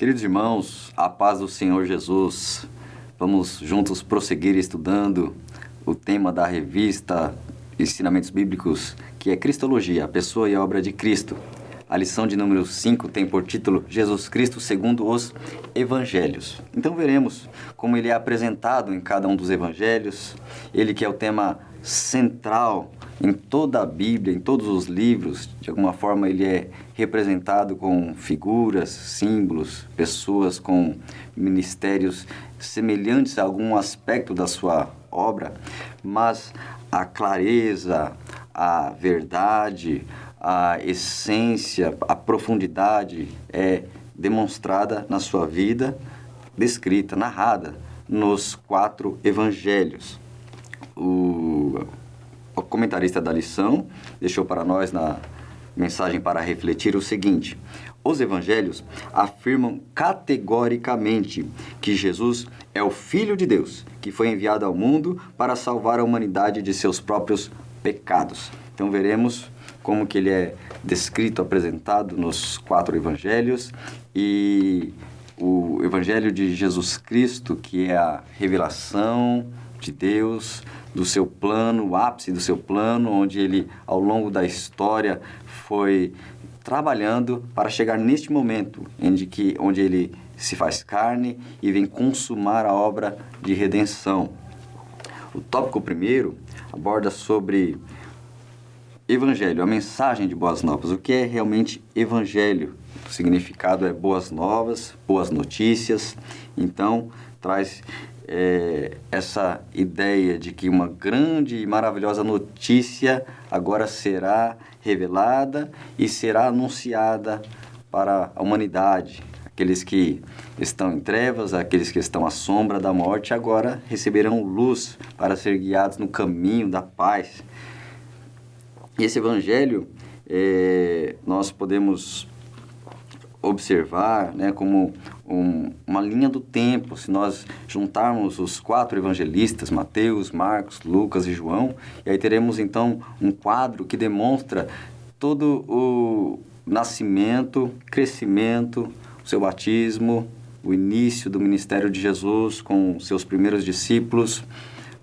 Queridos irmãos, a paz do Senhor Jesus. Vamos juntos prosseguir estudando o tema da revista Ensinamentos Bíblicos, que é Cristologia, a pessoa e a obra de Cristo. A lição de número 5 tem por título Jesus Cristo segundo os Evangelhos. Então veremos como ele é apresentado em cada um dos Evangelhos, ele que é o tema central em toda a Bíblia, em todos os livros. De alguma forma ele é representado com figuras, símbolos, pessoas com ministérios semelhantes a algum aspecto da sua obra, mas a clareza, a verdade, a essência, a profundidade é demonstrada na sua vida, descrita, narrada nos 4 evangelhos. O comentarista da lição deixou para nós na mensagem para refletir o seguinte: os evangelhos afirmam categoricamente que Jesus é o Filho de Deus, que foi enviado ao mundo para salvar a humanidade de seus próprios pecados. Então veremos como que ele é descrito, apresentado nos 4 evangelhos, e o evangelho de Jesus Cristo, que é a revelação de Deus, do seu plano, o ápice do seu plano, onde ele, ao longo da história, foi trabalhando para chegar neste momento onde ele se faz carne e vem consumar a obra de redenção. O tópico primeiro aborda sobre Evangelho, a mensagem de boas novas. O que é realmente Evangelho? O significado é boas novas, boas notícias. Então, traz essa ideia de que uma grande e maravilhosa notícia agora será revelada e será anunciada para a humanidade. Aqueles que estão em trevas, aqueles que estão à sombra da morte, agora receberão luz para ser guiados no caminho da paz. E esse evangelho, nós podemos observar, né, como uma linha do tempo. Se nós juntarmos os 4 evangelistas, Mateus, Marcos, Lucas e João, e aí teremos então um quadro que demonstra todo o nascimento, crescimento, o seu batismo, o início do ministério de Jesus com seus primeiros discípulos,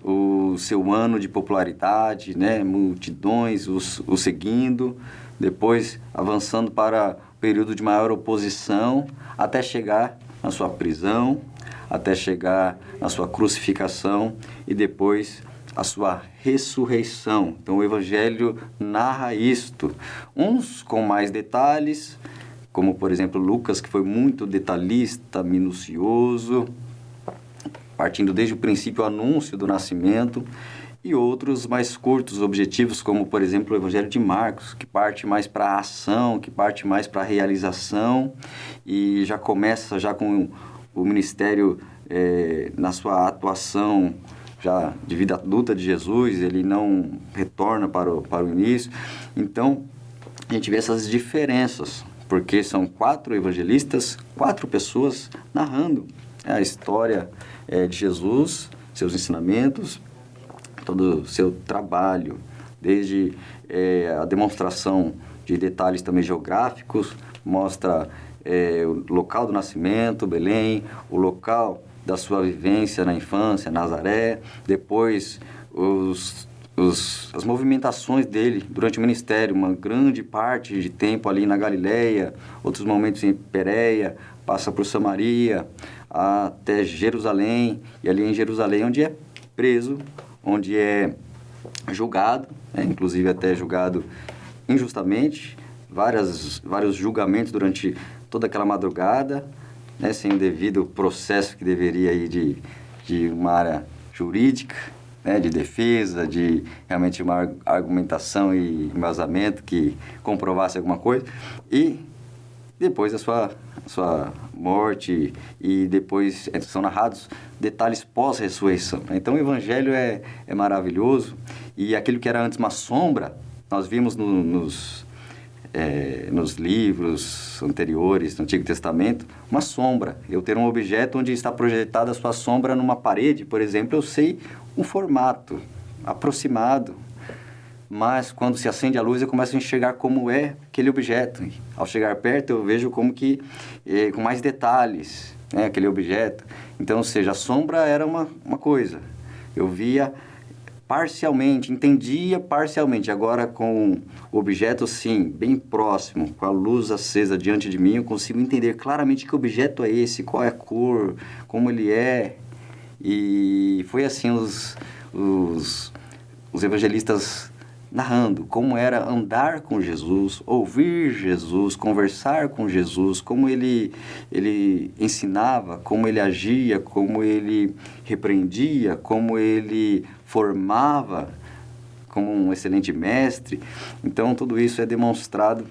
o seu ano de popularidade, né, multidões o seguindo, depois avançando para o período de maior oposição, até chegar na sua prisão, até chegar na sua crucificação e depois a sua ressurreição. Então o Evangelho narra isto, uns com mais detalhes, como por exemplo Lucas, que foi muito detalhista, minucioso, partindo desde o princípio o anúncio do nascimento, e outros mais curtos, objetivos, como por exemplo o Evangelho de Marcos, que parte mais para a ação, que parte mais para a realização, e já começa já com o ministério na sua atuação já de vida adulta de Jesus, ele não retorna para o início. Então a gente vê essas diferenças, porque são 4 evangelistas, 4 pessoas narrando a história de Jesus, seus ensinamentos, todo o seu trabalho, desde a demonstração de detalhes também geográficos, mostra o local do nascimento, Belém, o local da sua vivência na infância, Nazaré, depois as movimentações dele durante o ministério, uma grande parte de tempo ali na Galileia, outros momentos em Pérea, passa por Samaria, até Jerusalém, e ali em Jerusalém onde é preso, onde é julgado, inclusive até julgado injustamente, vários julgamentos durante toda aquela madrugada, né, sem o devido processo que deveria ir de uma área jurídica, né, de defesa, de realmente uma argumentação e embasamento que comprovasse alguma coisa, e depois a sua morte, e depois são narrados detalhes pós-ressurreição. Então o Evangelho é maravilhoso, e aquilo que era antes uma sombra, nós vimos nos livros anteriores do Antigo Testamento, uma sombra. Eu ter um objeto onde está projetada a sua sombra numa parede, por exemplo, eu sei um formato aproximado mas quando se acende a luz eu começo a enxergar como é aquele objeto. Ao chegar perto eu vejo como que, com mais detalhes, né, aquele objeto. Então, ou seja, a sombra era uma coisa, eu via parcialmente, entendia parcialmente. Agora, com o objeto, sim, bem próximo, com a luz acesa diante de mim, eu consigo entender claramente que objeto é esse, qual é a cor, como ele é. E foi assim os evangelistas narrando como era andar com Jesus, ouvir Jesus, conversar com Jesus, como ele ensinava, como ele agia, como ele repreendia, como ele formava como um excelente mestre. Então, tudo isso é demonstrado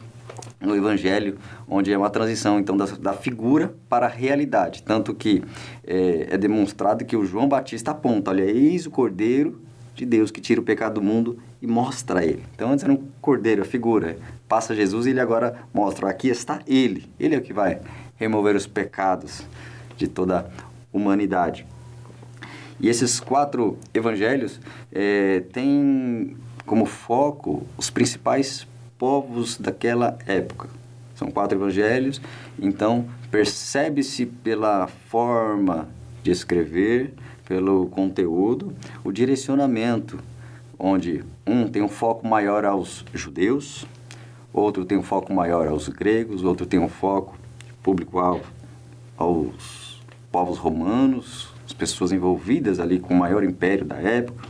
no Evangelho, onde é uma transição, então, da figura para a realidade. Tanto que é demonstrado que o João Batista aponta, olha, eis o Cordeiro de Deus que tira o pecado do mundo e mostra ele. Então, antes era um cordeiro, a figura. Passa Jesus e ele agora mostra, aqui está ele. Ele é o que vai remover os pecados de toda a humanidade. E esses 4 evangelhos têm como foco os principais povos daquela época. São 4 evangelhos, então percebe-se pela forma de escrever, pelo conteúdo, o direcionamento, onde um tem um foco maior aos judeus, outro tem um foco maior aos gregos, outro tem um foco público-alvo aos povos romanos, as pessoas envolvidas ali com o maior império da época,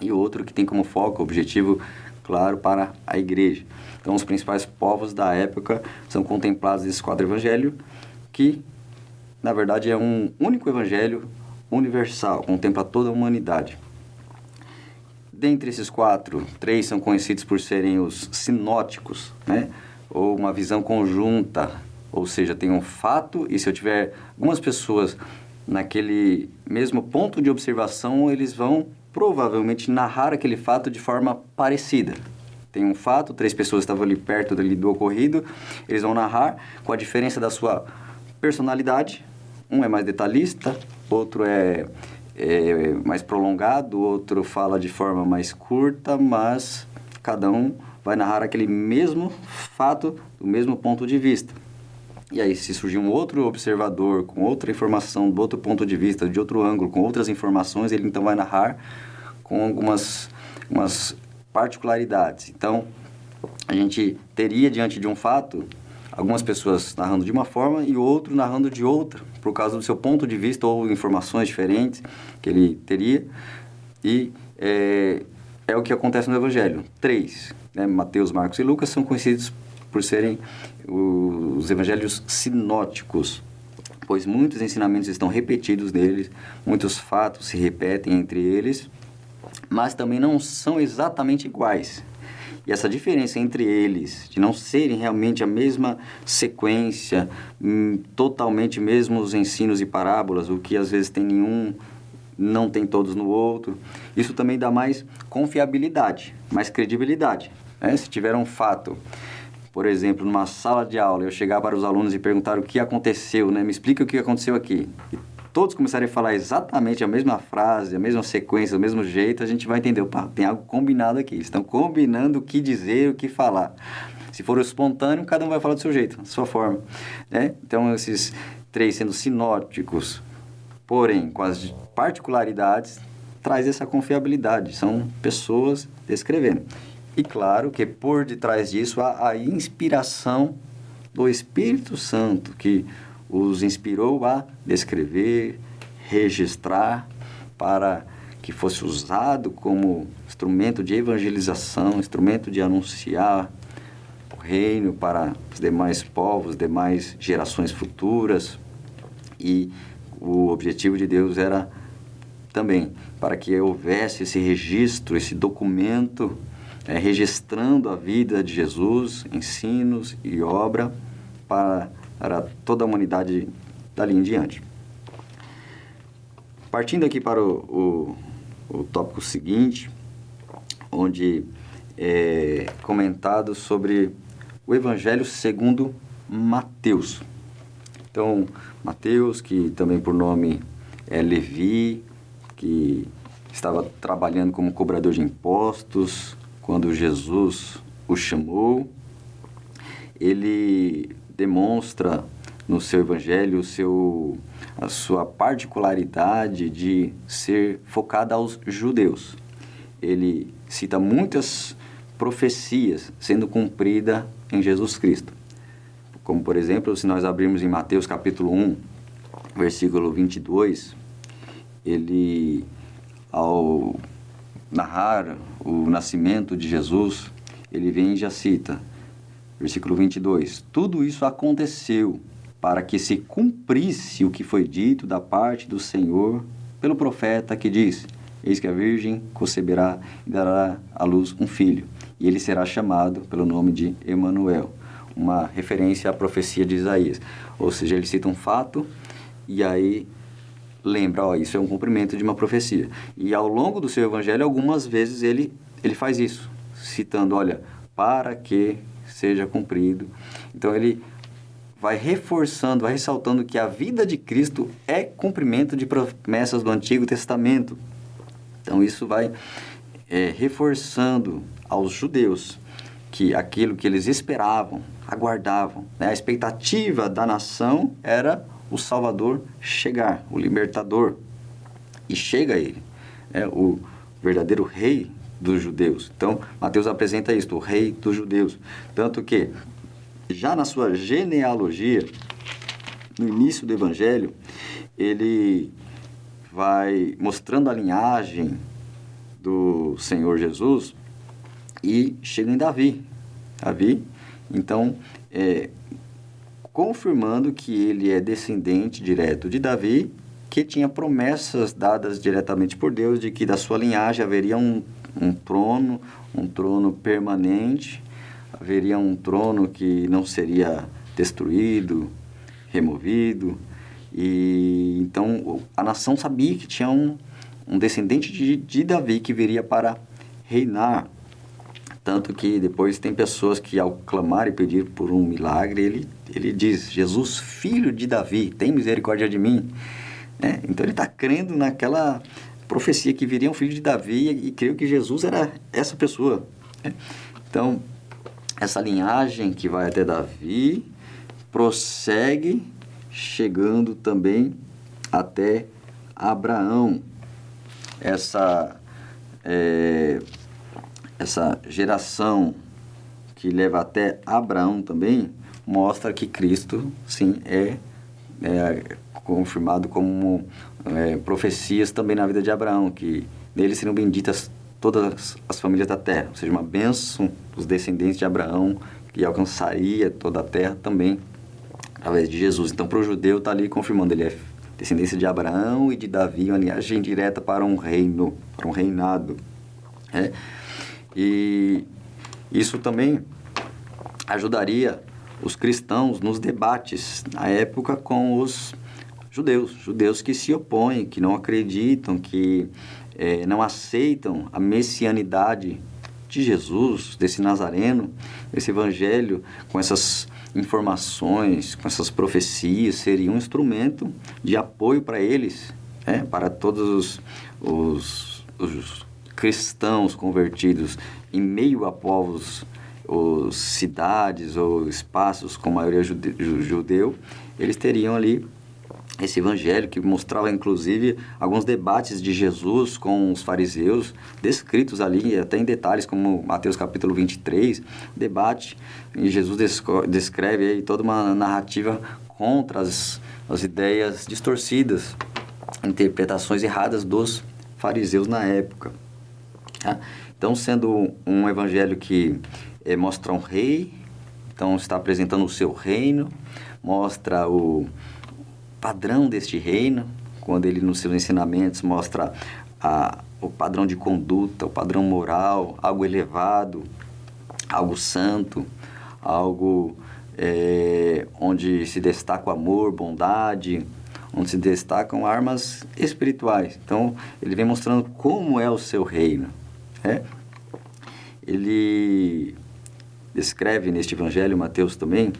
e outro que tem como foco, objetivo claro, para a igreja. Então, os principais povos da época são contemplados nesses 4 evangelhos, que, na verdade, é um único evangelho universal, contempla toda a humanidade. Dentre esses 4, 3 são conhecidos por serem os sinóticos, né? Ou uma visão conjunta, ou seja, tem um fato e se eu tiver algumas pessoas naquele mesmo ponto de observação, eles vão provavelmente narrar aquele fato de forma parecida. Tem um fato, 3 pessoas estavam ali perto do ocorrido, eles vão narrar com a diferença da sua personalidade. Um é mais detalhista, outro é mais prolongado, outro fala de forma mais curta, mas cada um vai narrar aquele mesmo fato do mesmo ponto de vista. E aí, se surgir um outro observador com outra informação, do outro ponto de vista, de outro ângulo, com outras informações, ele então vai narrar com algumas particularidades. Então, a gente teria diante de um fato algumas pessoas narrando de uma forma e outro narrando de outra, por causa do seu ponto de vista ou informações diferentes que ele teria. E é o que acontece no Evangelho. 3, né, Mateus, Marcos e Lucas, são conhecidos por serem os evangelhos sinóticos, pois muitos ensinamentos estão repetidos neles, muitos fatos se repetem entre eles, mas também não são exatamente iguais. E essa diferença entre eles, de não serem realmente a mesma sequência, totalmente mesmos ensinos e parábolas, o que às vezes tem nenhum, não tem todos no outro, isso também dá mais confiabilidade, mais credibilidade, né? Se tiver um fato, por exemplo, numa sala de aula, eu chegar para os alunos e perguntar o que aconteceu, né? Me explica o que aconteceu aqui. E todos começarem a falar exatamente a mesma frase, a mesma sequência, do mesmo jeito, a gente vai entender, opa, tem algo combinado aqui. Eles estão combinando o que dizer, o que falar. Se for espontâneo, cada um vai falar do seu jeito, da sua forma, né? Então, esses 3 sendo sinóticos, porém, com as particularidades, traz essa confiabilidade. São pessoas descrevendo. E claro que por detrás disso há a inspiração do Espírito Santo, que os inspirou a descrever, registrar, para que fosse usado como instrumento de evangelização, instrumento de anunciar o reino para os demais povos, demais gerações futuras. E o objetivo de Deus era também para que houvesse esse registro, esse documento, registrando a vida de Jesus, ensinos e obra para toda a humanidade dali em diante. Partindo aqui para o tópico seguinte, onde é comentado sobre o Evangelho segundo Mateus. Então, Mateus, que também por nome é Levi, que estava trabalhando como cobrador de impostos, quando Jesus o chamou, ele demonstra no seu evangelho a sua particularidade de ser focada aos judeus. Ele cita muitas profecias sendo cumpridas em Jesus Cristo. Como, por exemplo, se nós abrirmos em Mateus capítulo 1, versículo 22, ele, ao narrar o nascimento de Jesus, ele vem e já cita, versículo 22, tudo isso aconteceu para que se cumprisse o que foi dito da parte do Senhor pelo profeta que diz, eis que a virgem conceberá e dará à luz um filho, e ele será chamado pelo nome de Emanuel, uma referência à profecia de Isaías. Ou seja, ele cita um fato e aí lembra, isso é um cumprimento de uma profecia. E ao longo do seu evangelho, algumas vezes ele faz isso, citando, para que seja cumprido. Então ele vai reforçando, vai ressaltando que a vida de Cristo é cumprimento de promessas do Antigo Testamento. Então isso vai reforçando aos judeus que aquilo que eles esperavam, aguardavam, a expectativa da nação era o Salvador chegar, o libertador. E chega ele, o verdadeiro rei dos judeus. Então, Mateus apresenta isto, o rei dos judeus. Tanto que, já na sua genealogia, no início do Evangelho, ele vai mostrando a linhagem do Senhor Jesus e chega em Davi. Então, confirmando que ele é descendente direto de Davi, que tinha promessas dadas diretamente por Deus de que da sua linhagem haveria um trono permanente, haveria um trono que não seria destruído, removido. E então a nação sabia que tinha um descendente de Davi que viria para reinar. Tanto que depois tem pessoas que, ao clamar e pedir por um milagre, ele diz, Jesus, filho de Davi, tem misericórdia de mim. Então ele está crendo naquela profecia que viria um filho de Davi e creio que Jesus era essa pessoa. Então, essa linhagem que vai até Davi prossegue, chegando também até Abraão. Essa geração que leva até Abraão também mostra que Cristo, sim, é confirmado como profecias também na vida de Abraão, que nele seriam benditas todas as famílias da terra, ou seja, uma bênção dos descendentes de Abraão que alcançaria toda a terra também através de Jesus. Então, para o judeu está ali confirmando, ele é descendência de Abraão e de Davi, uma linhagem direta para um reino, para um reinado. E isso também ajudaria os cristãos nos debates na época com os judeus que se opõem, que não acreditam, que não aceitam a messianidade de Jesus, desse Nazareno. Esse evangelho, com essas informações, com essas profecias, seria um instrumento de apoio para eles, para todos os cristãos convertidos em meio a povos ou cidades ou espaços com maioria judeu, eles teriam ali esse evangelho que mostrava inclusive alguns debates de Jesus com os fariseus, descritos ali até em detalhes, como Mateus capítulo 23, debate, e Jesus descreve aí toda uma narrativa contra as ideias distorcidas, interpretações erradas dos fariseus na época. Então, sendo um evangelho que mostra um rei, então está apresentando o seu reino, mostra o padrão deste reino, quando ele nos seus ensinamentos mostra o padrão de conduta, o padrão moral, algo elevado, algo santo, algo onde se destaca o amor, bondade, onde se destacam armas espirituais. Então, ele vem mostrando como é o seu reino. Ele descreve neste evangelho, Mateus também,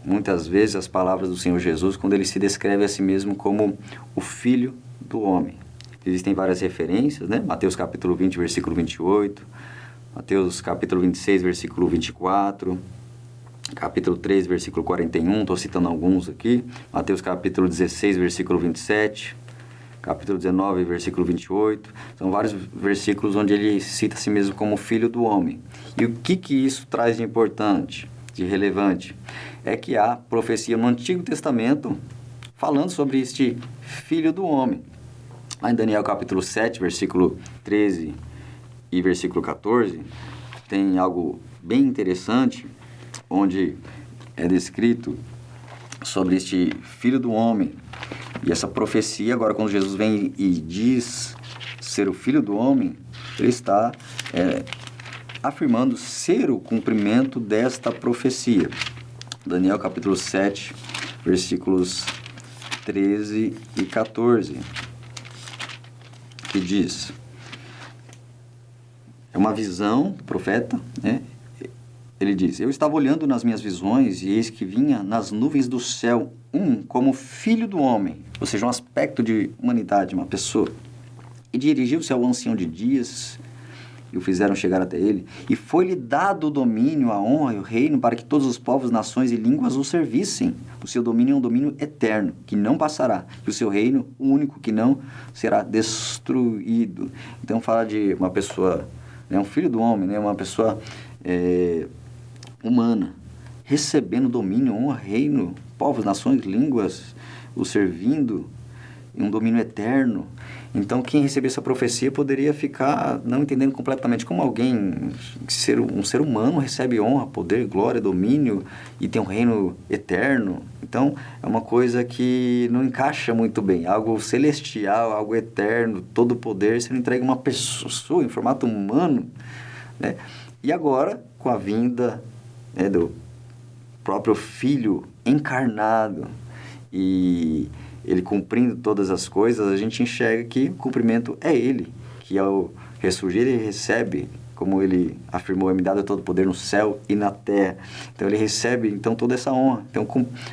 muitas vezes as palavras do Senhor Jesus, quando ele se descreve a si mesmo como o Filho do Homem. Existem várias referências, Mateus capítulo 20, versículo 28, Mateus capítulo 26, versículo 24, capítulo 3, versículo 41, estou citando alguns aqui, Mateus capítulo 16, versículo 27, capítulo 19, versículo 28, são vários versículos onde ele cita a si mesmo como filho do homem. E o que isso traz de importante, de relevante? É que há profecia no Antigo Testamento falando sobre este filho do homem. Lá em Daniel capítulo 7, versículo 13 e versículo 14, tem algo bem interessante, onde é descrito sobre este filho do homem. E essa profecia, agora quando Jesus vem e diz ser o filho do homem, ele está afirmando ser o cumprimento desta profecia. Daniel capítulo 7, versículos 13 e 14, que diz, é uma visão do profeta, né? Ele diz, eu estava olhando nas minhas visões e eis que vinha nas nuvens do céu como filho do homem, ou seja, um aspecto de humanidade, uma pessoa, e dirigiu-se ao ancião de dias e o fizeram chegar até ele, e foi-lhe dado o domínio, a honra e o reino para que todos os povos, nações e línguas o servissem. O seu domínio é um domínio eterno, que não passará, e o seu reino, o único que não será destruído. Então fala de uma pessoa, um filho do homem, né? Uma pessoa humana, recebendo domínio, honra, reino, povos, nações, línguas, o servindo em um domínio eterno. Então, quem receber essa profecia poderia ficar não entendendo completamente como alguém, um ser humano, recebe honra, poder, glória, domínio e tem um reino eterno. Então, é uma coisa que não encaixa muito bem. Algo celestial, algo eterno, todo o poder sendo entregue a uma pessoa em formato humano, né? E agora, com a vinda, né, do próprio Filho encarnado e ele cumprindo todas as coisas, a gente enxerga que o cumprimento é ele, que ao ressurgir ele recebe, como ele afirmou, é me dado todo o poder no céu e na terra. Então ele recebe então toda essa honra. Então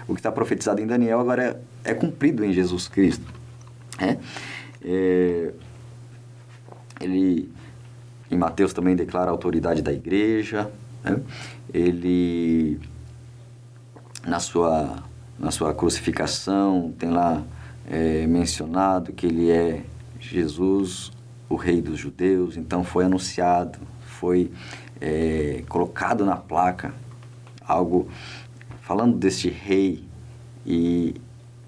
o que está profetizado em Daniel agora é cumprido em Jesus Cristo. Ele em Mateus também declara a autoridade da igreja, né? Ele na sua crucificação, tem lá mencionado que ele é Jesus, o rei dos judeus. Então foi anunciado, foi colocado na placa, algo falando deste rei. E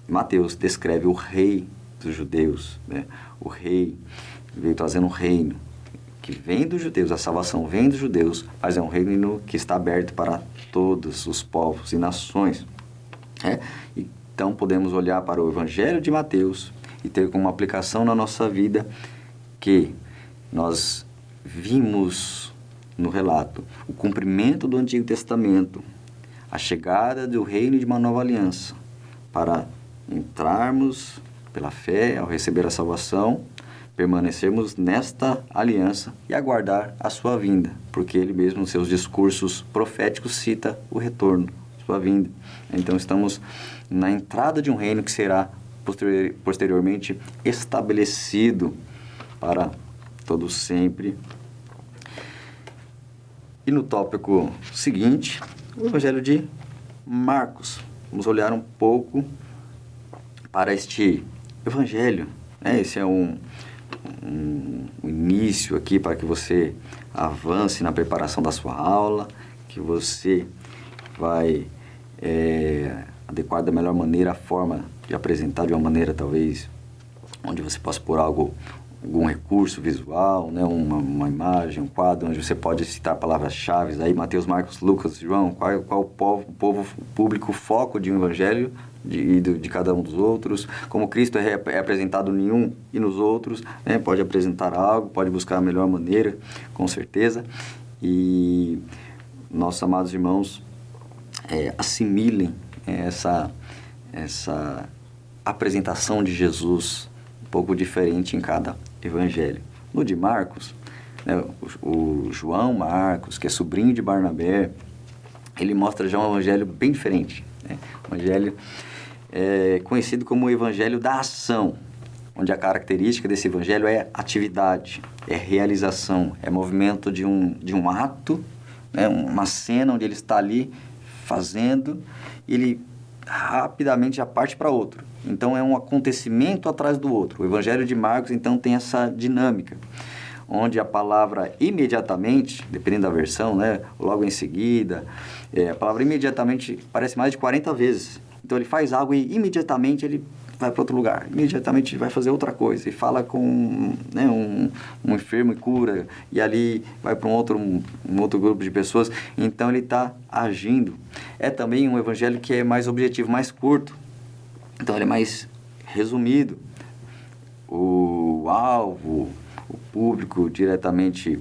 Mateus descreve o rei dos judeus, né? O rei veio trazendo um reino que vem dos judeus, a salvação vem dos judeus, mas é um reino que está aberto para todos os povos e nações. Então podemos olhar para o Evangelho de Mateus e ter como aplicação na nossa vida que nós vimos no relato o cumprimento do Antigo Testamento, a chegada do reino de uma nova aliança, para entrarmos pela fé ao receber a salvação, permanecermos nesta aliança e aguardar a sua vinda, porque ele mesmo nos seus discursos proféticos cita o retorno, sua vinda. Então estamos na entrada de um reino que será posteriormente estabelecido para todo sempre. E no tópico seguinte, o Evangelho de Marcos. Vamos olhar um pouco para este Evangelho. Esse é um início aqui para que você avance na preparação da sua aula, que você vai adequar da melhor maneira a forma de apresentar de uma maneira talvez onde você possa pôr algum recurso visual, né? uma imagem, um quadro, onde você pode citar palavras-chave, aí Mateus, Marcos, Lucas, João, qual o público, foco de um evangelho de cada um dos outros, como Cristo é apresentado em um e nos outros, né? Pode apresentar algo, pode buscar a melhor maneira, com certeza. E nossos amados irmãos assimilem essa apresentação de Jesus um pouco diferente em cada evangelho. No de Marcos, né, o João Marcos, que é sobrinho de Barnabé, ele mostra já um evangelho bem diferente, né? Um evangelho conhecido como o evangelho da ação. onde a característica desse evangelho é atividade, é realização, é movimento de um ato, né? Uma cena onde ele está ali fazendo, e ele rapidamente já parte para outro. Então, é um acontecimento atrás do outro. O Evangelho de Marcos, então, tem essa dinâmica, onde a palavra imediatamente, dependendo da versão, né, logo em seguida, a palavra imediatamente aparece mais de 40 vezes. Então, ele faz algo e imediatamente ele vai para outro lugar, imediatamente vai fazer outra coisa, e fala com, né, um enfermo e cura, e ali vai para um outro grupo de pessoas. Então, ele está agindo. É também um evangelho que é mais objetivo, mais curto, então ele é mais resumido. O alvo, o público diretamente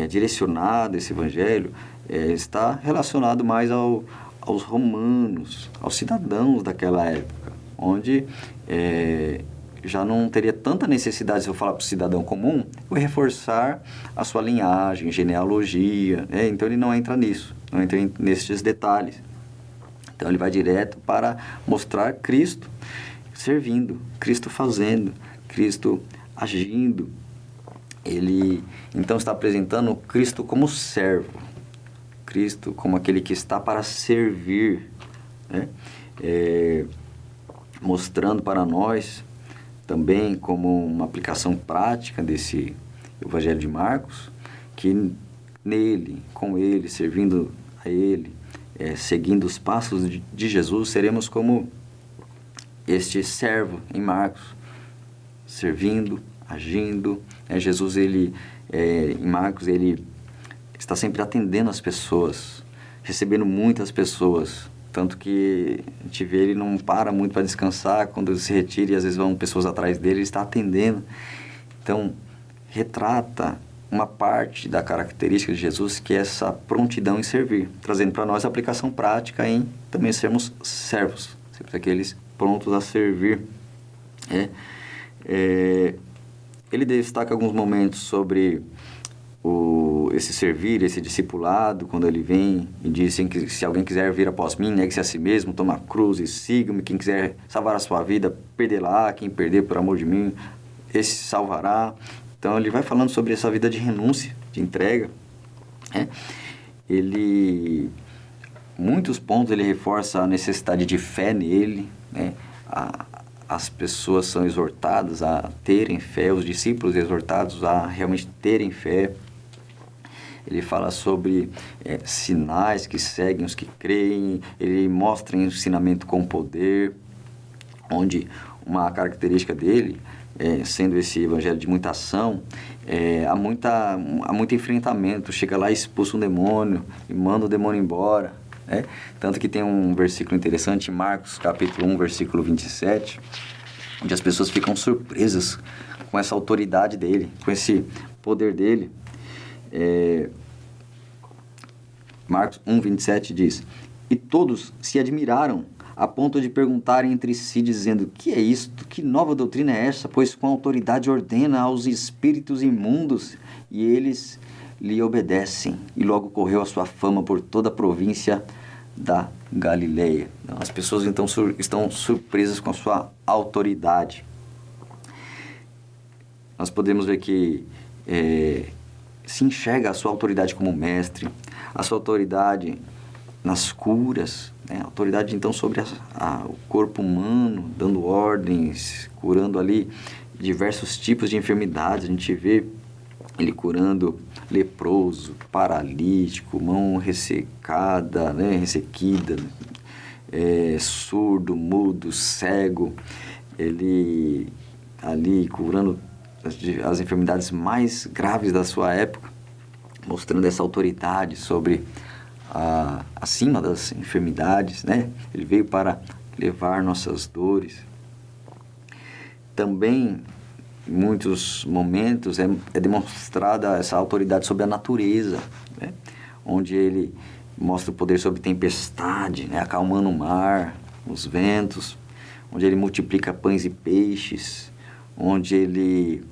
direcionado a esse evangelho está relacionado mais aos romanos, aos cidadãos daquela época, onde já não teria tanta necessidade, se eu falar para o cidadão comum, eu reforçar a sua linhagem, genealogia, então ele não entra nisso, não entra nesses detalhes. Então ele vai direto para mostrar Cristo servindo, Cristo fazendo, Cristo agindo. Ele então está apresentando Cristo como servo, Cristo como aquele que está para servir, né? Mostrando para nós também como uma aplicação prática desse Evangelho de Marcos, que nele, com ele, servindo a ele, seguindo os passos de Jesus, seremos como este servo em Marcos, servindo, agindo. Jesus, ele, em Marcos, ele está sempre atendendo as pessoas, recebendo muitas pessoas, tanto que a gente vê ele não para muito para descansar, quando ele se retira e às vezes vão pessoas atrás dele, ele está atendendo. Então, retrata uma parte da característica de Jesus, que é essa prontidão em servir, trazendo para nós a aplicação prática em também sermos servos, sempre aqueles prontos a servir. Ele destaca alguns momentos sobre esse servir, esse discipulado, quando ele vem e diz assim, que se alguém quiser vir após mim, negue-se a si mesmo, toma a cruz e siga-me. Quem quiser salvar a sua vida, perdê-la. Quem perder por amor de mim, esse se salvará. Então, ele vai falando sobre essa vida de renúncia, de entrega. Muitos pontos ele reforça a necessidade de fé nele, né? As pessoas são exortadas a terem fé, os discípulos exortados a realmente terem fé. Ele fala sobre sinais que seguem os que creem, ele mostra ensinamento com poder, onde uma característica dele, sendo esse evangelho de muita ação, há muito enfrentamento. Chega lá e expulsa um demônio e manda o demônio embora. Tanto que tem um versículo interessante em Marcos, capítulo 1, versículo 27, onde as pessoas ficam surpresas com essa autoridade dele, com esse poder dele. Marcos 1, 27 diz: E todos se admiraram, a ponto de perguntarem entre si, dizendo: Que é isto? Que nova doutrina é essa? Pois com autoridade ordena aos espíritos imundos, e eles lhe obedecem. E logo correu a sua fama por toda a província da Galileia. As pessoas então estão surpresas com a sua autoridade. Nós podemos ver que se enxerga a sua autoridade como mestre, a sua autoridade nas curas, né? A autoridade então sobre o corpo humano, dando ordens, curando ali diversos tipos de enfermidades. A gente vê ele curando leproso, paralítico, mão ressecada, né? Ressequida, surdo, mudo, cego. Ele ali curando as enfermidades mais graves da sua época, mostrando essa autoridade sobre acima das enfermidades, né? Ele veio para levar nossas dores. Também, em muitos momentos, é demonstrada essa autoridade sobre a natureza, né? Onde ele mostra o poder sobre tempestade, né? Acalmando o mar, os ventos, onde ele multiplica pães e peixes, onde ele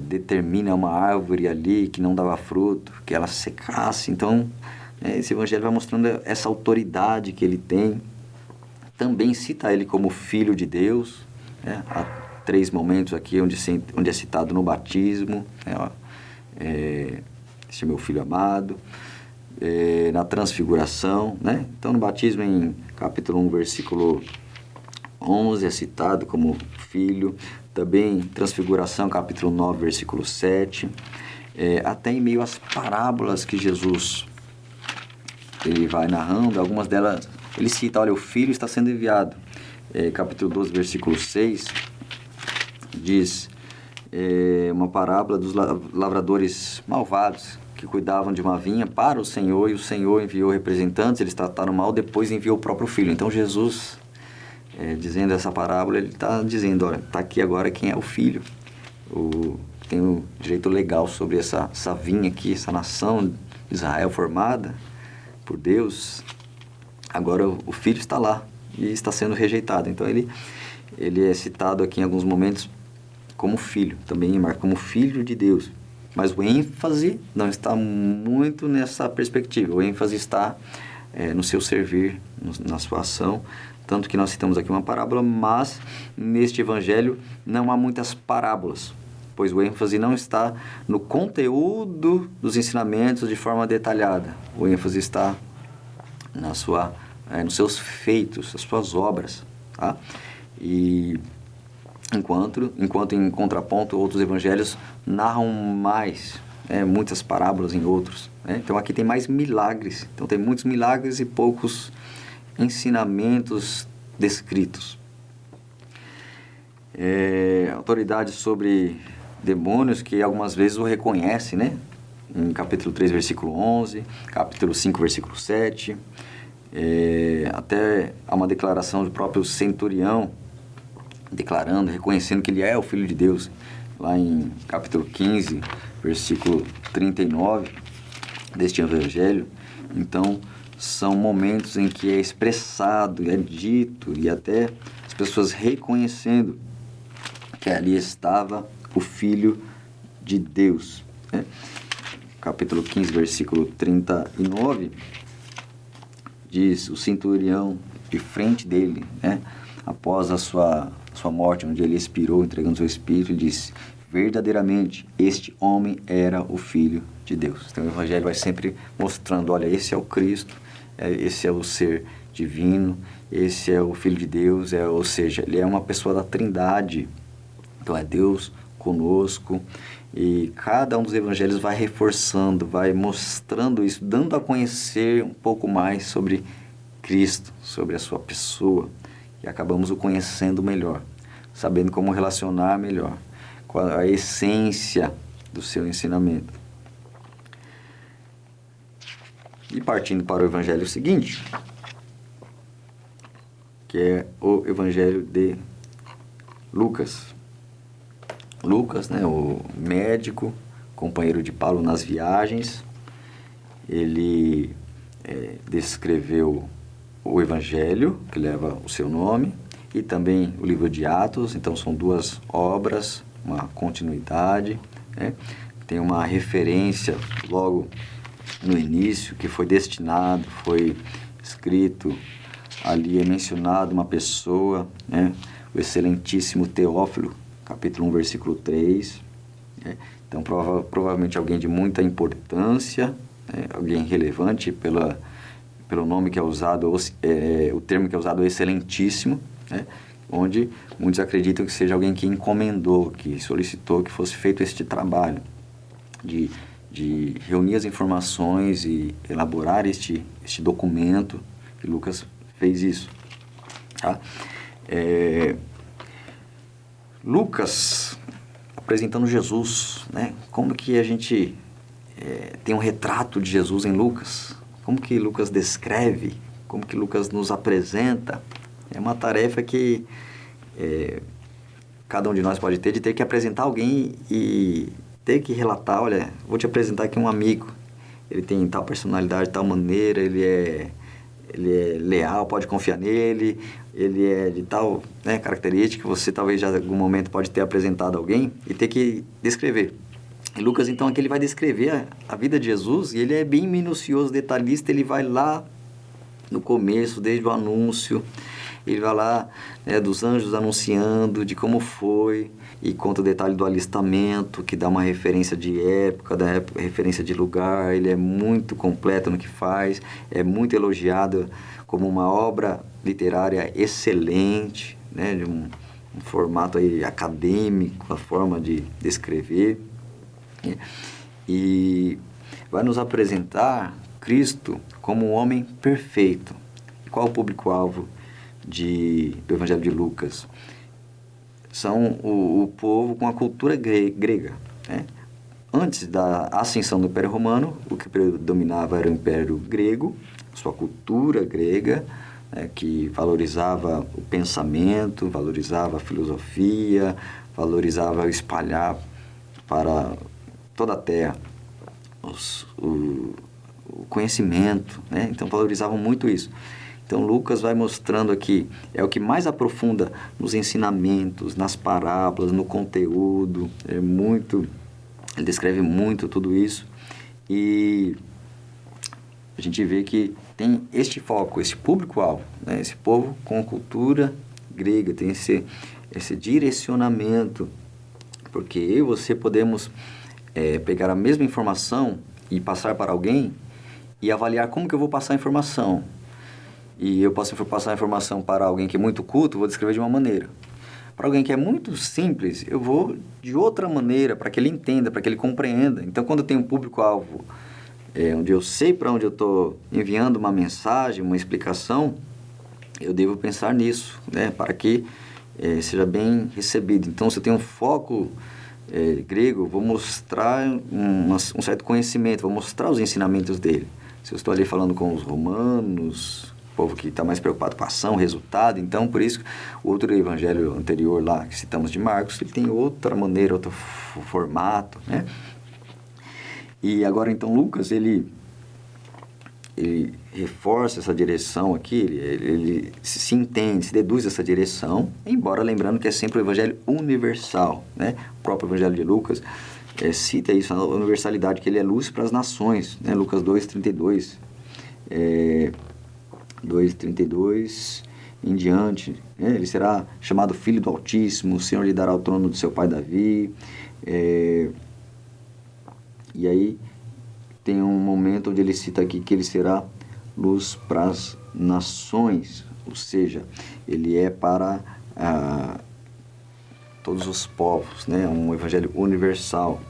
determina uma árvore ali que não dava fruto, que ela secasse. Então, esse evangelho vai mostrando essa autoridade que ele tem. Também cita ele como filho de Deus, né? 3 momentos aqui onde é citado no batismo, este é meu filho amado, na transfiguração, né? Então, no batismo, em capítulo 1, versículo 11, é citado como filho. Também, transfiguração, capítulo 9, versículo 7. Até em meio às parábolas que Jesus ele vai narrando, algumas delas, ele cita, olha, o filho está sendo enviado. Capítulo 12, versículo 6, diz uma parábola dos lavradores malvados, que cuidavam de uma vinha para o Senhor, e o Senhor enviou representantes, eles trataram mal, depois enviou o próprio filho. Então, Jesus, dizendo essa parábola, ele está dizendo, olha, está aqui agora quem é o filho, tem o direito legal sobre essa vinha aqui, essa nação de Israel formada por Deus. Agora o filho está lá e está sendo rejeitado. Então, ele é citado aqui em alguns momentos como filho, também como filho de Deus. Mas o ênfase não está muito nessa perspectiva. O ênfase está no seu servir, na sua ação. Tanto que nós citamos aqui uma parábola, mas neste evangelho não há muitas parábolas, pois o ênfase não está no conteúdo dos ensinamentos de forma detalhada. O ênfase está nos seus feitos, nas suas obras. Tá? E enquanto em contraponto, outros evangelhos narram mais, muitas parábolas em outros. Então, aqui tem mais milagres. Então, tem muitos milagres e poucos ensinamentos descritos. Autoridade sobre demônios, que algumas vezes o reconhece, né? Em capítulo 3, versículo 11, capítulo 5, versículo 7. Até há uma declaração do próprio centurião, declarando, reconhecendo que ele é o Filho de Deus, lá em capítulo 15, versículo 39 deste evangelho. Então, são momentos em que é expressado, é dito, e até as pessoas reconhecendo que ali estava o Filho de Deus. Capítulo 15, versículo 39, diz, o centurião de frente dele, após a sua morte, onde ele expirou, entregando seu espírito, ele disse, verdadeiramente, este homem era o Filho de Deus. Então, o Evangelho vai sempre mostrando, olha, esse é o Cristo, esse é o ser divino, esse é o Filho de Deus, ou seja, ele é uma pessoa da Trindade. Então, é Deus conosco, e cada um dos Evangelhos vai reforçando, vai mostrando isso, dando a conhecer um pouco mais sobre Cristo, sobre a sua pessoa, e acabamos o conhecendo melhor, sabendo como relacionar melhor, qual a essência do seu ensinamento. E partindo para o evangelho seguinte, que é o evangelho de Lucas. Lucas, o médico, companheiro de Paulo nas viagens, ele descreveu o Evangelho, que leva o seu nome, e também o livro de Atos. Então, são duas obras, uma continuidade. Tem uma referência logo no início, que foi destinado, foi escrito, ali é mencionado uma pessoa, o excelentíssimo Teófilo, capítulo 1, versículo 3. Então, provavelmente alguém de muita importância, alguém relevante pelo nome que é usado, o termo que é usado é excelentíssimo, onde muitos acreditam que seja alguém que encomendou, que solicitou que fosse feito este trabalho de reunir as informações e elaborar este documento, que Lucas fez isso. Tá? Lucas apresentando Jesus, como que a gente tem um retrato de Jesus em Lucas? Como que Lucas descreve? Como que Lucas nos apresenta? É uma tarefa que cada um de nós pode ter, de ter que apresentar alguém e ter que relatar, olha, vou te apresentar aqui um amigo, ele tem tal personalidade, tal maneira, ele é leal, pode confiar nele, ele é de tal característica, você talvez já em algum momento pode ter apresentado alguém e ter que descrever. E Lucas, então, aqui ele vai descrever a vida de Jesus, e ele é bem minucioso, detalhista, ele vai lá no começo, desde o anúncio, ele vai lá, dos anjos anunciando de como foi, e conta o detalhe do alistamento, que dá uma referência de época, referência de lugar. Ele é muito completo no que faz, é muito elogiado como uma obra literária excelente, né, de um formato aí acadêmico, a forma de descrever, e vai nos apresentar Cristo como um homem perfeito. Qual o público-alvo do Evangelho de Lucas? São o povo com a cultura grega, né? Antes da ascensão do Império Romano, o que predominava era o Império Grego, sua cultura grega, que valorizava o pensamento, valorizava a filosofia, valorizava espalhar para toda a terra o conhecimento, né? Então valorizavam muito isso. Então Lucas vai mostrando aqui, é o que mais aprofunda nos ensinamentos, nas parábolas, no conteúdo, ele descreve muito tudo isso, e a gente vê que tem este foco, esse público-alvo, né? Esse povo com cultura grega, tem esse direcionamento, porque eu e você podemos pegar a mesma informação e passar para alguém e avaliar como que eu vou passar a informação. E eu posso passar a informação para alguém que é muito culto, vou descrever de uma maneira. Para alguém que é muito simples, eu vou de outra maneira, para que ele entenda, para que ele compreenda. Então, quando eu tenho um público-alvo, onde eu sei para onde eu estou enviando uma mensagem, uma explicação, eu devo pensar nisso, né, para que seja bem recebido. Então, se eu tenho um foco grego, vou mostrar um certo conhecimento, vou mostrar os ensinamentos dele. Se eu estou ali falando com os romanos, o povo que está mais preocupado com a ação, resultado, então, por isso, o outro evangelho anterior lá, que citamos de Marcos, ele tem outra maneira, outro formato, né? E agora, então, Lucas, ele reforça essa direção aqui, ele se entende, se deduz essa direção, embora lembrando que é sempre o evangelho universal, né? O próprio evangelho de Lucas cita isso, a universalidade, que ele é luz para as nações, né? Lucas 2,32, 2,32 em diante, né? Ele será chamado Filho do Altíssimo, o Senhor lhe dará o trono do seu pai Davi, e aí tem um momento onde ele cita aqui que ele será luz para as nações, ou seja, ele é para todos os povos, né? Um evangelho universal.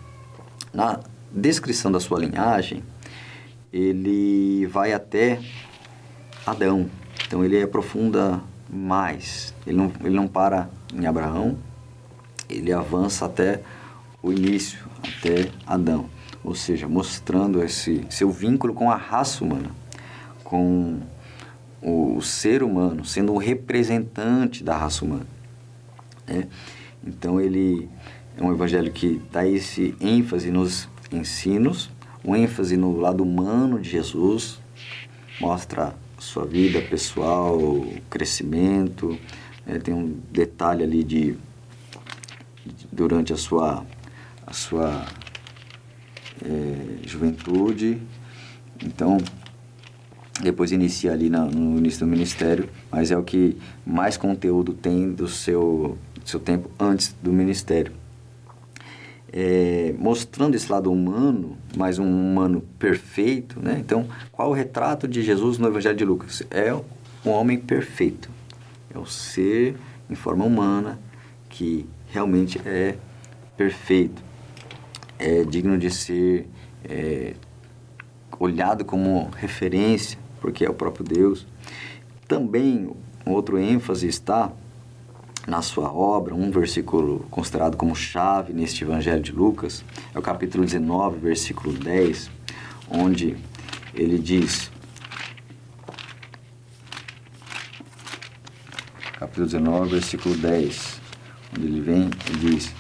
Na descrição da sua linhagem, ele vai até Adão, então ele aprofunda mais, ele não para em Abraão, ele avança até o início, até Adão, ou seja, mostrando esse seu vínculo com a raça humana, com o ser humano, sendo um representante da raça humana, né? Então ele é um evangelho que dá esse ênfase nos ensinos, um ênfase no lado humano de Jesus, mostra a sua vida pessoal, o crescimento, tem um detalhe ali durante a sua juventude. Então, depois inicia ali no início do ministério, mas é o que mais conteúdo tem do seu tempo antes do ministério. Mostrando esse lado humano, mas um humano perfeito, né? Então, qual o retrato de Jesus no Evangelho de Lucas? É um homem perfeito, é o ser em forma humana que realmente é perfeito, é digno de ser olhado como referência, porque é o próprio Deus. Também, outro ênfase está na sua obra, um versículo considerado como chave neste Evangelho de Lucas, é o capítulo 19, versículo 10, onde ele diz, capítulo 19, versículo 10, onde ele vem e diz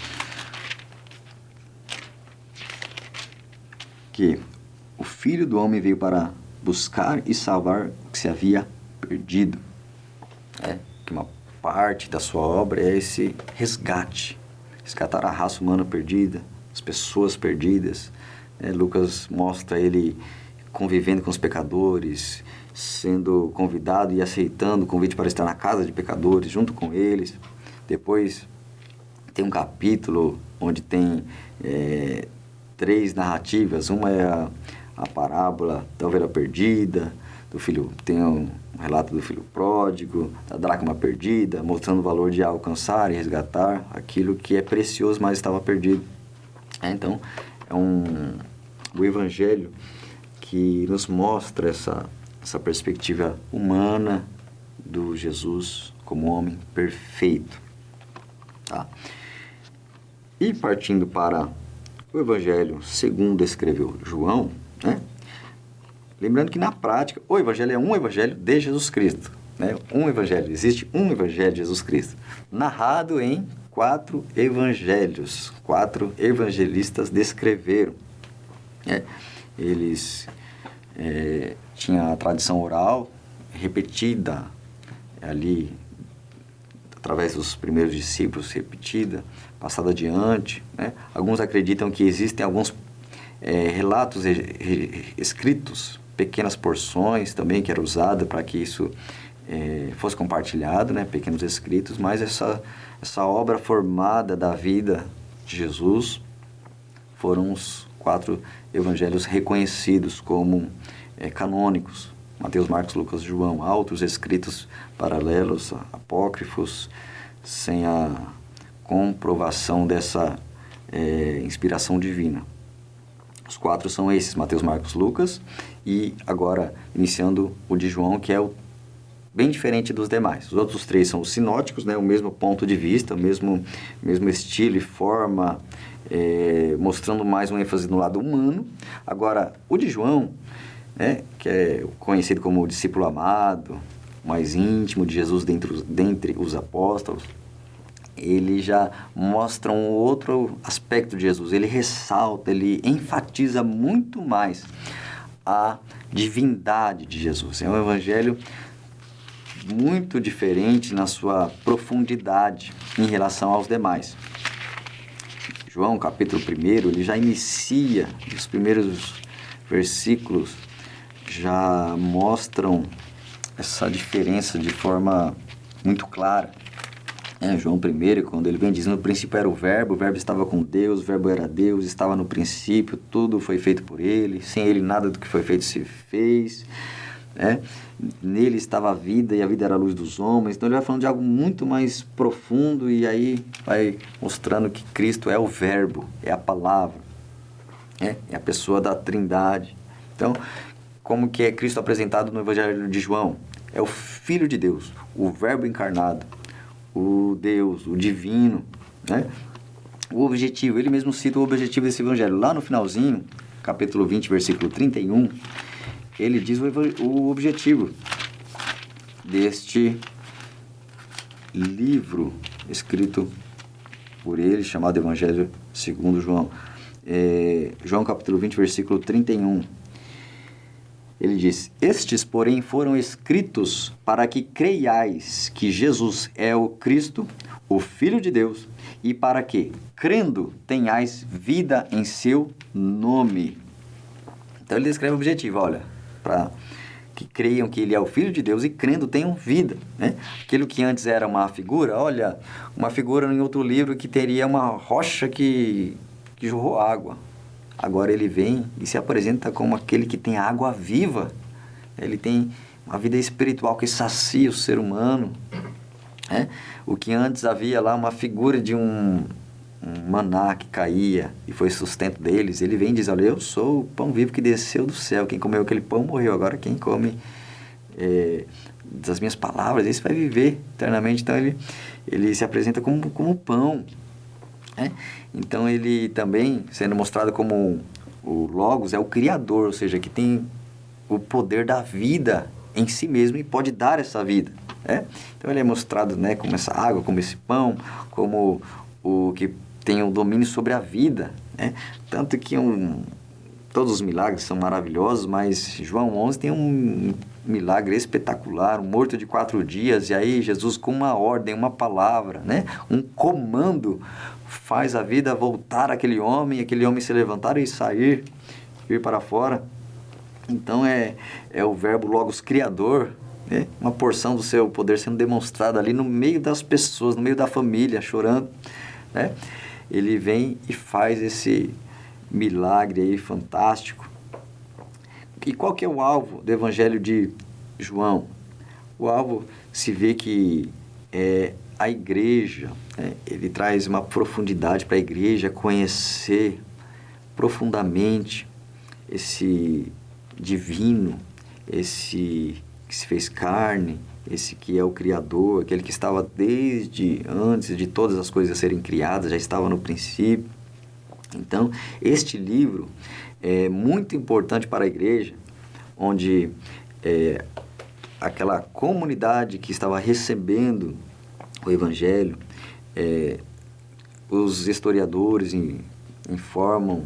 que o Filho do Homem veio para buscar e salvar o que se havia perdido. Que uma parte da sua obra é esse resgate, resgatar a raça humana perdida, as pessoas perdidas. Lucas mostra ele convivendo com os pecadores sendo convidado e aceitando o convite para estar na casa de pecadores, junto com eles. Depois tem um capítulo onde tem 3 narrativas. Uma é a parábola da ovelha perdida, tem um relato do filho pródigo, da dracma perdida, mostrando o valor de alcançar e resgatar aquilo que é precioso, mas estava perdido. Então, o Evangelho que nos mostra essa perspectiva humana do Jesus como homem perfeito. Tá? E partindo para o Evangelho segundo escreveu João, né? Lembrando que na prática o Evangelho é um Evangelho de Jesus Cristo. Né? Existe um Evangelho de Jesus Cristo, narrado em 4 evangelhos. 4 evangelistas descreveram. Eles tinham a tradição oral repetida ali, através dos primeiros discípulos, repetida, passada adiante. Né? Alguns acreditam que existem alguns relatos escritos, pequenas porções também, que era usada para que isso fosse compartilhado, né? Pequenos escritos, mas essa obra formada da vida de Jesus foram os 4 evangelhos reconhecidos como canônicos: Mateus, Marcos, Lucas, João. Há outros escritos paralelos, apócrifos, sem a comprovação dessa inspiração divina. Os 4 são esses: Mateus, Marcos, Lucas, e agora iniciando o de João, que é bem diferente dos demais. Os outros 3 são os sinóticos, né? O mesmo ponto de vista, o mesmo estilo e forma, mostrando mais um ênfase no lado humano. Agora, o de João, né, que é conhecido como o discípulo amado, mais íntimo de Jesus dentre os apóstolos, ele já mostra um outro aspecto de Jesus. Ele ressalta, ele enfatiza muito mais a divindade de Jesus. É um evangelho muito diferente na sua profundidade em relação aos demais. João, capítulo 1, ele já inicia, os primeiros versículos já mostram essa diferença de forma muito clara. João 1, quando ele vem dizendo: no princípio era o verbo estava com Deus, o verbo era Deus, estava no princípio, tudo foi feito por ele, sem ele nada do que foi feito se fez. Nele estava a vida, e a vida era a luz dos homens. Então ele vai falando de algo muito mais profundo, e aí vai mostrando que Cristo é o verbo, é a palavra, é a pessoa da Trindade. Então, como que é Cristo apresentado no Evangelho de João? É o Filho de Deus, o verbo encarnado, o Deus, o divino, né? O objetivo, ele mesmo cita o objetivo desse Evangelho. Lá no finalzinho, capítulo 20, versículo 31, ele diz o objetivo deste livro escrito por ele, chamado Evangelho segundo João. João capítulo 20, versículo 31. Ele diz: estes, porém, foram escritos para que creiais que Jesus é o Cristo, o Filho de Deus, e para que, crendo, tenhais vida em seu nome. Então ele descreve o objetivo, olha, para que creiam que ele é o Filho de Deus e, crendo, tenham vida, né? Aquilo que antes era uma figura, olha, uma figura em outro livro que teria uma rocha que jorrou água. Agora ele vem e se apresenta como aquele que tem água viva. Ele tem uma vida espiritual que sacia o ser humano. O que antes havia lá uma figura de um maná que caía e foi sustento deles, ele vem e diz: olha, eu sou o pão vivo que desceu do céu. Quem comeu aquele pão morreu. Agora quem come das minhas palavras, esse vai viver eternamente. Então ele se apresenta como pão. Então ele também, sendo mostrado como o Logos, é o Criador, ou seja, que tem o poder da vida em si mesmo e pode dar essa vida. Então ele é mostrado, né, como essa água, como esse pão, como o que tem o domínio sobre a vida. Tanto que todos os milagres são maravilhosos, mas João 11 tem um milagre espetacular, um morto de 4 dias, e aí Jesus, com uma ordem, uma palavra, um comando, faz a vida voltar àquele homem se levantar e sair, ir para fora. Então é o verbo logos criador, né? Uma porção do seu poder sendo demonstrada ali no meio das pessoas, no meio da família, chorando, né? Ele vem e faz esse milagre aí fantástico. E qual que é o alvo do Evangelho de João? O alvo se vê que é a igreja, né? Ele traz uma profundidade para a igreja conhecer profundamente esse divino, esse que se fez carne, esse que é o Criador, aquele que estava desde antes de todas as coisas serem criadas, já estava no princípio. Então, este livro é muito importante para a igreja, onde aquela comunidade que estava recebendo o Evangelho, os historiadores informam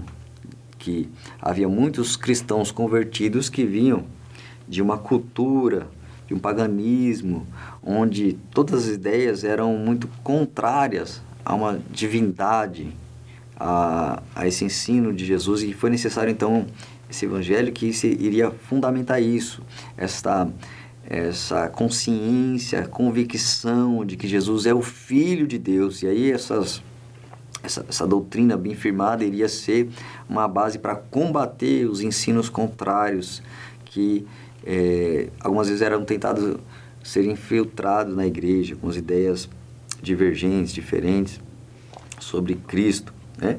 que havia muitos cristãos convertidos que vinham de uma cultura, de um paganismo, onde todas as ideias eram muito contrárias a uma divindade, a esse ensino de Jesus, e foi necessário então esse evangelho que iria fundamentar isso, essa consciência, convicção de que Jesus é o Filho de Deus. E aí essa doutrina bem firmada iria ser uma base para combater os ensinos contrários que algumas vezes eram tentados ser infiltrados na igreja, com as ideias divergentes, diferentes sobre Cristo, né?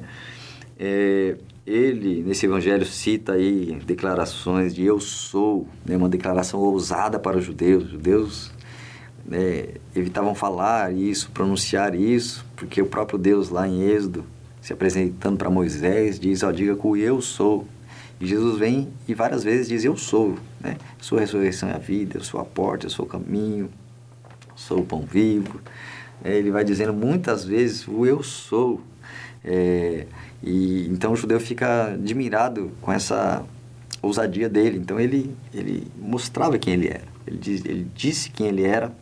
Ele, nesse evangelho, cita aí declarações de eu sou, né? Uma declaração ousada para os judeus. Os judeus evitavam falar isso, pronunciar isso, porque o próprio Deus lá em Êxodo, se apresentando para Moisés, diz, diga que o eu sou. E Jesus vem e várias vezes diz, eu sou, né? Sou a ressurreição e a vida, eu sou a porta, eu sou o caminho, sou o pão vivo. Ele vai dizendo muitas vezes o eu sou. E então o judeu fica admirado com essa ousadia dele. Então ele mostrava quem ele era. Ele disse quem ele era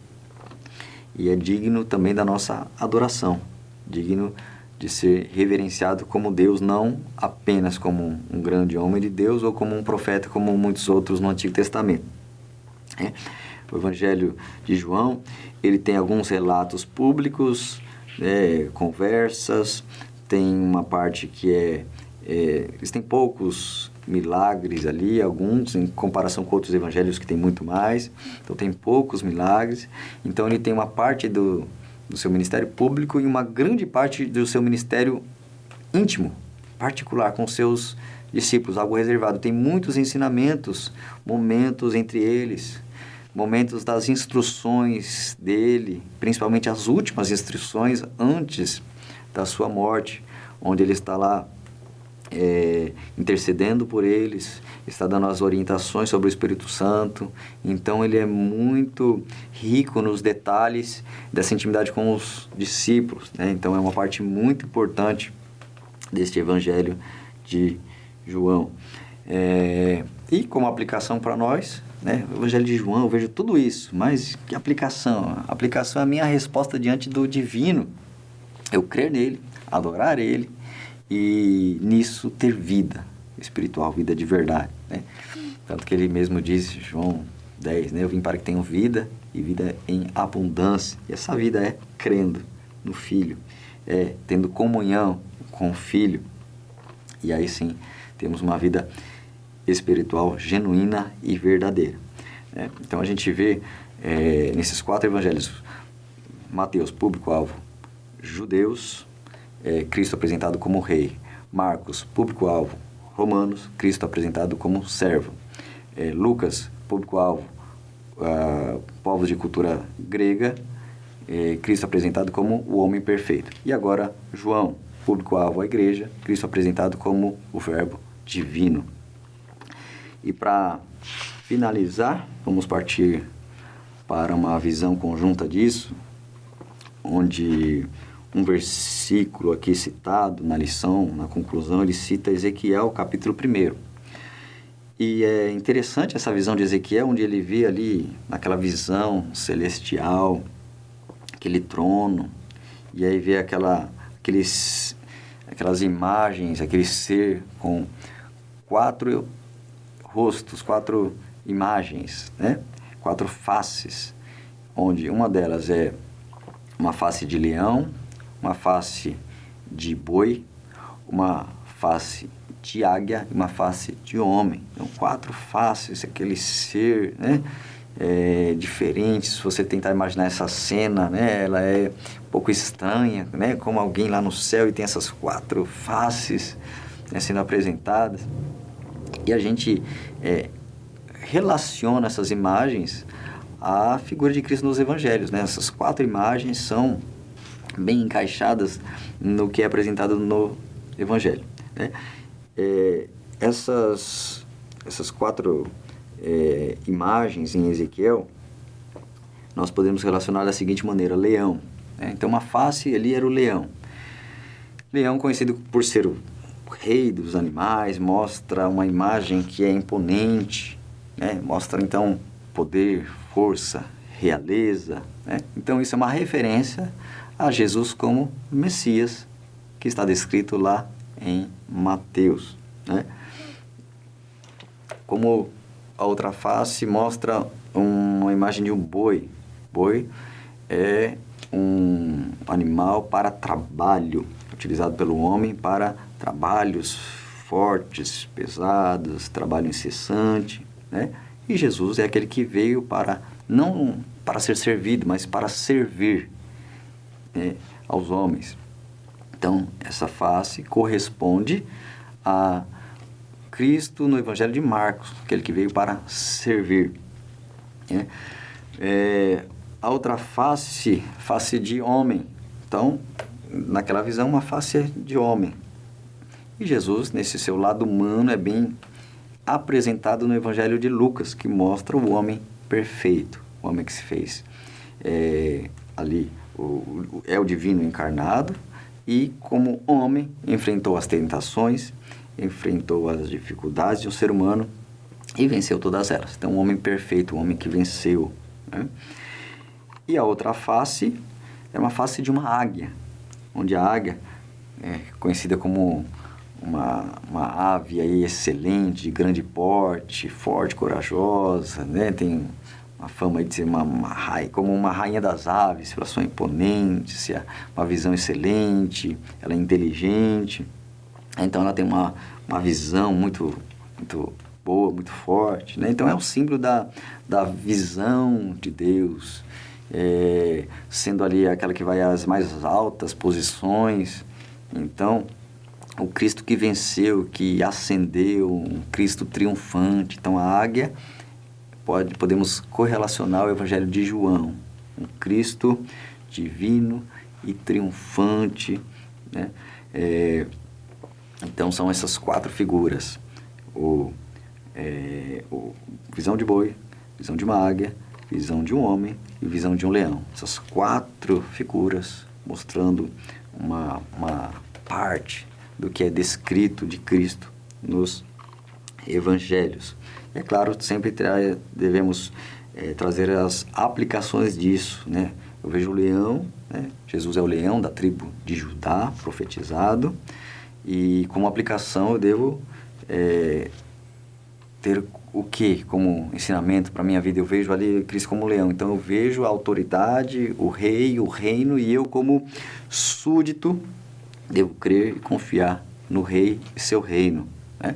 e é digno também da nossa adoração. Digno de ser reverenciado como Deus, não apenas como um grande homem de Deus ou como um profeta, como muitos outros no Antigo Testamento. O Evangelho de João, ele tem alguns relatos públicos, conversas, tem uma parte que existem poucos milagres ali, alguns em comparação com outros evangelhos que tem muito mais, então tem poucos milagres. Então ele tem uma parte do seu ministério público e uma grande parte do seu ministério íntimo, particular, com seus discípulos, algo reservado. Tem muitos ensinamentos, momentos entre eles, momentos das instruções dele, principalmente as últimas instruções antes da sua morte, onde ele está lá intercedendo por eles, está dando as orientações sobre o Espírito Santo. Então ele é muito rico nos detalhes dessa intimidade com os discípulos, né? Então é uma parte muito importante deste Evangelho de João. E como aplicação para nós, né? O Evangelho de João, eu vejo tudo isso, mas que aplicação? A aplicação é a minha resposta diante do divino. Eu crer nele, adorar ele e nisso ter vida espiritual, vida de verdade, né? Tanto que ele mesmo diz, João 10, né? Eu vim para que tenham vida e vida em abundância. E essa vida é crendo no Filho, tendo comunhão com o Filho. E aí sim, temos uma vida espiritual genuína e verdadeira, né? Então a gente vê nesses 4 evangelhos, Mateus, público-alvo, judeus, Cristo apresentado como rei. Marcos, público-alvo, romanos, Cristo apresentado como servo. Lucas, público-alvo, povos de cultura grega, Cristo apresentado como o homem perfeito. E agora João, público-alvo, a igreja, Cristo apresentado como o verbo divino. E para finalizar, vamos partir para uma visão conjunta disso, onde um versículo aqui citado na lição, na conclusão, ele cita Ezequiel, capítulo 1. E é interessante essa visão de Ezequiel, onde ele vê ali, naquela visão celestial, aquele trono, e aí vê aquelas imagens, aquele ser com 4 rostos, 4 imagens, né? 4 faces, onde uma delas é uma face de leão, uma face de boi, uma face de águia e uma face de homem. Então, 4 faces, aquele ser, né? Diferente. Se você tentar imaginar essa cena, né? Ela é um pouco estranha, né? Como alguém lá no céu e tem essas 4 faces, né, sendo apresentadas. E a gente relaciona essas imagens à figura de Cristo nos Evangelhos, né? Essas 4 imagens são bem encaixadas no que é apresentado no Evangelho, né? Essas 4 imagens em Ezequiel, nós podemos relacionar da seguinte maneira: leão, né? Então, uma face ali era o leão. Leão, conhecido por ser o rei dos animais, mostra uma imagem que é imponente, né? Mostra, então, poder, força, realeza, né? Então, isso é uma referência a Jesus como Messias, que está descrito lá em Mateus, né? Como a outra face mostra uma imagem de um boi. Boi é um animal para trabalho, utilizado pelo homem para trabalhos fortes, pesados, trabalho incessante, né? E Jesus é aquele que veio para, não para ser servido, mas para servir, né, aos homens. Então, essa face corresponde a Cristo no Evangelho de Marcos, aquele que veio para servir, né? A outra face, face de homem. Então, naquela visão, uma face de homem. E Jesus, nesse seu lado humano, é bem apresentado no Evangelho de Lucas, que mostra o homem perfeito, o homem que se fez ali, é o divino encarnado, e como homem enfrentou as tentações, enfrentou as dificuldades de um ser humano e venceu todas elas. Então, um homem perfeito, um homem que venceu, né? E a outra face é uma face de uma águia, onde a águia é conhecida como uma ave aí excelente, de grande porte, forte, corajosa, né? Tem uma fama de ser como uma rainha das aves, pela sua imponência, uma visão excelente, ela é inteligente. Então, ela tem uma visão muito, muito boa, muito forte, né? Então, é um símbolo da visão de Deus, sendo ali aquela que vai às mais altas posições. Então, o Cristo que venceu, que ascendeu, um Cristo triunfante. Então, a águia, podemos correlacionar o Evangelho de João, um Cristo divino e triunfante, né? Então, são essas 4 figuras: visão de boi, visão de uma águia, visão de um homem e visão de um leão. Essas 4 figuras mostrando uma parte do que é descrito de Cristo nos Evangelhos. É claro, sempre devemos trazer as aplicações disso, né? Eu vejo o leão, né? Jesus é o leão da tribo de Judá, profetizado, e como aplicação eu devo ter o que como ensinamento para a minha vida? Eu vejo ali Cristo como leão, então eu vejo a autoridade, o rei, o reino, e eu como súdito devo crer e confiar no rei e seu reino, né?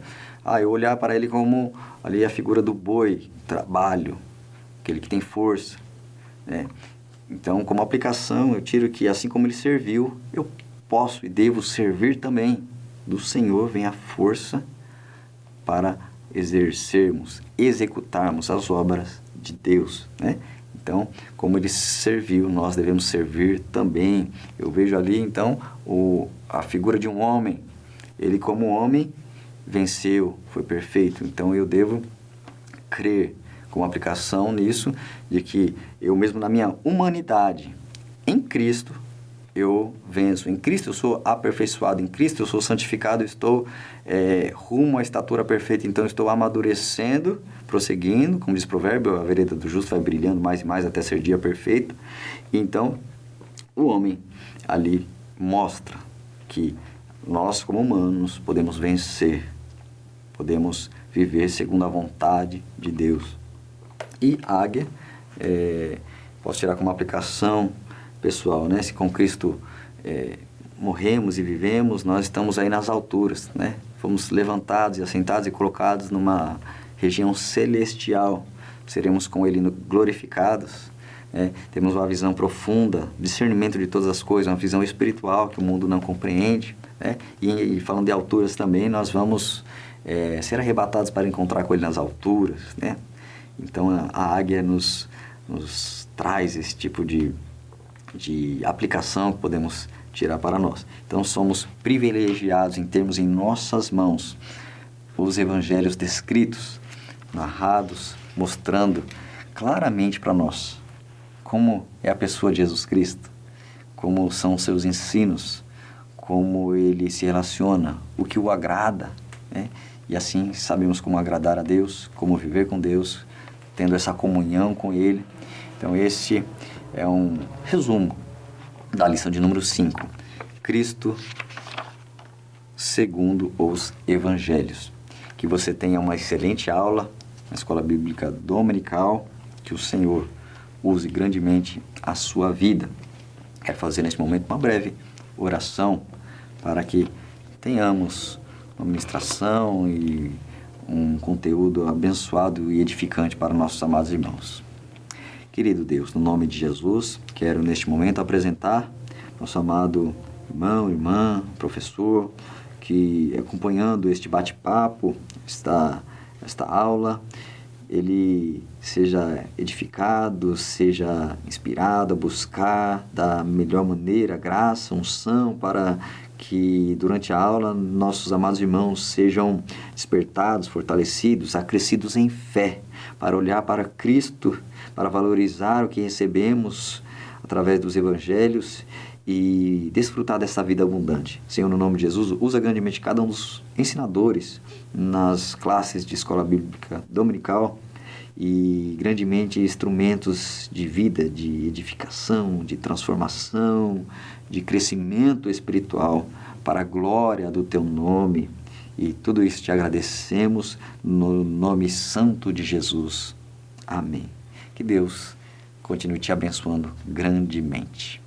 Eu olhar para ele como ali a figura do boi, trabalho, aquele que tem força, né? Então, como aplicação, eu tiro que assim como ele serviu, eu posso e devo servir também. Do Senhor vem a força para executarmos as obras de Deus, né? Então, como ele serviu, nós devemos servir também. Eu vejo ali, então, a figura de um homem. Ele, como homem, venceu, foi perfeito. Então, eu devo crer, com aplicação nisso, de que eu mesmo na minha humanidade, em Cristo, eu venço. Em Cristo eu sou aperfeiçoado, em Cristo eu sou santificado, estou rumo à estatura perfeita. Então, eu estou amadurecendo, prosseguindo, como diz o provérbio, a vereda do justo vai brilhando mais e mais até ser dia perfeito. Então, o homem ali mostra que nós, como humanos, podemos vencer, podemos viver segundo a vontade de Deus. E águia, posso tirar como aplicação pessoal, né? Se com Cristo morremos e vivemos, nós estamos aí nas alturas, né? Fomos levantados e assentados e colocados numa região celestial. Seremos com Ele glorificados. Temos uma visão profunda, discernimento de todas as coisas, uma visão espiritual que o mundo não compreende. E falando de alturas também, nós vamos ser arrebatados para encontrar com Ele nas alturas. Então a águia nos traz esse tipo de aplicação que podemos tirar para nós. Então somos privilegiados em termos em nossas mãos os evangelhos descritos, narrados, mostrando claramente para nós como é a pessoa de Jesus Cristo, como são os seus ensinos, como ele se relaciona, o que o agrada, e assim sabemos como agradar a Deus, como viver com Deus, tendo essa comunhão com Ele. Então esse é um resumo da lição de número 5, Cristo segundo os Evangelhos. Que você tenha uma excelente aula na Escola Bíblica Dominical, que o Senhor use grandemente a sua vida. Quero fazer neste momento uma breve oração para que tenhamos uma ministração e um conteúdo abençoado e edificante para nossos amados irmãos. Querido Deus, no nome de Jesus, quero neste momento apresentar nosso amado irmão, irmã, professor, que acompanhando este bate-papo, esta aula, ele seja edificado, seja inspirado a buscar da melhor maneira graça, unção, para que durante a aula nossos amados irmãos sejam despertados, fortalecidos, acrescidos em fé, para olhar para Cristo, para valorizar o que recebemos através dos evangelhos e desfrutar dessa vida abundante. Senhor, no nome de Jesus, usa grandemente cada um dos ensinadores nas classes de escola bíblica dominical e grandemente instrumentos de vida, de edificação, de transformação, de crescimento espiritual para a glória do Teu nome. E tudo isso te agradecemos no nome santo de Jesus. Amém. Que Deus continue te abençoando grandemente.